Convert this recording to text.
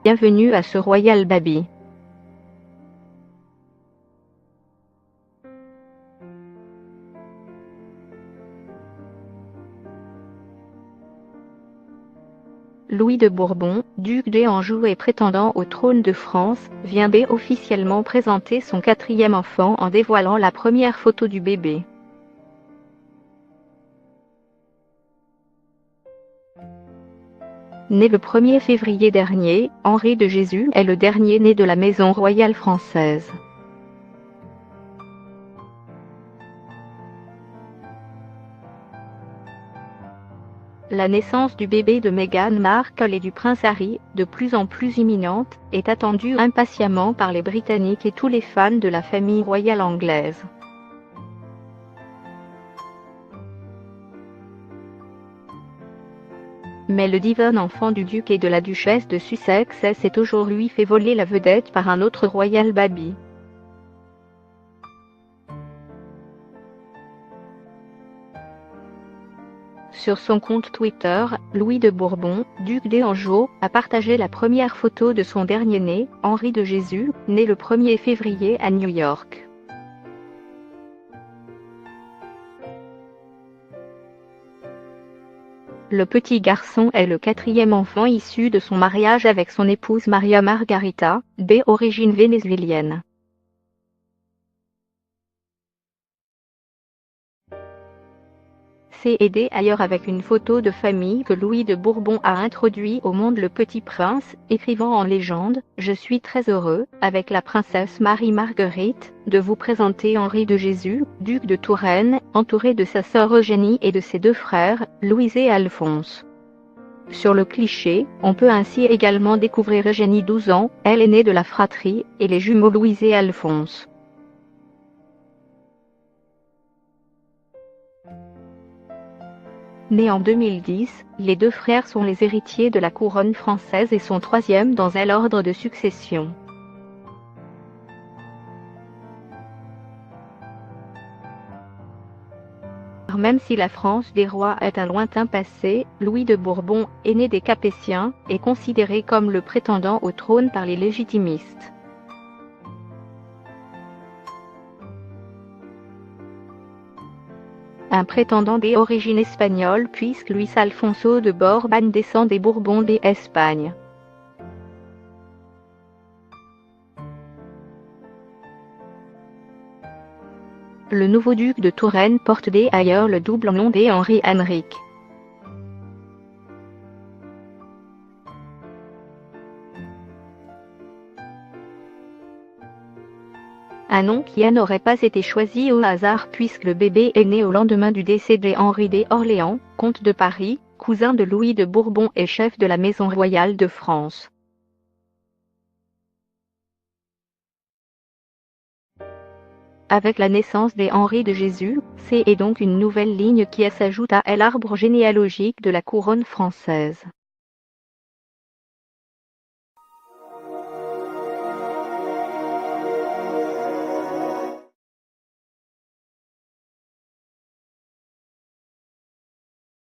Bienvenue à ce Royal Baby. Louis de Bourbon, duc d'Anjou et prétendant au trône de France, vient officiellement présenter son 4e enfant en dévoilant la première photo du bébé. Né le 1er février dernier, Henri de Jésus est le dernier né de la maison royale française. La naissance du bébé de Meghan Markle et du prince Harry, de plus en plus imminente, est attendue impatiemment par les Britanniques et tous les fans de la famille royale anglaise. Mais le divin enfant du duc et de la duchesse de Sussex s'est aujourd'hui fait voler la vedette par un autre Royal Baby. Sur son compte Twitter, Louis de Bourbon, duc d'Anjou, a partagé la première photo de son dernier-né, Henri de Jésus, né le 1er février à New York. Le petit garçon est le 4e enfant issu de son mariage avec son épouse Maria Margarita, d'origine vénézuélienne. C'est aidé ailleurs avec une photo de famille que Louis de Bourbon a introduit au monde le petit prince, écrivant en légende « Je suis très heureux, avec la princesse Marie-Marguerite, de vous présenter Henri de Jésus, duc de Touraine, entouré de sa sœur Eugénie et de ses 2 frères, Louis et Alphonse ». Sur le cliché, on peut ainsi également découvrir Eugénie 12 ans, elle est née de la fratrie, et les jumeaux Louis et Alphonse. Nés en 2010, les 2 frères sont les héritiers de la couronne française et sont 3e dans l'ordre de succession. Même si la France des rois est un lointain passé, Louis de Bourbon, aîné des Capétiens, est considéré comme le prétendant au trône par les légitimistes. Un prétendant d'origine espagnole puisque Luis Alfonso de Borbón descend des Bourbons d'Espagne. Le nouveau duc de Touraine porte d'ailleurs le double nom d'Henri Henrique. Un nom qui n'aurait pas été choisi au hasard puisque le bébé est né au lendemain du décès d'Henri d'Orléans, comte de Paris, cousin de Louis de Bourbon et chef de la maison royale de France. Avec la naissance d'Henri de Jésus, c'est donc une nouvelle ligne qui s'ajoute à l'arbre généalogique de la couronne française.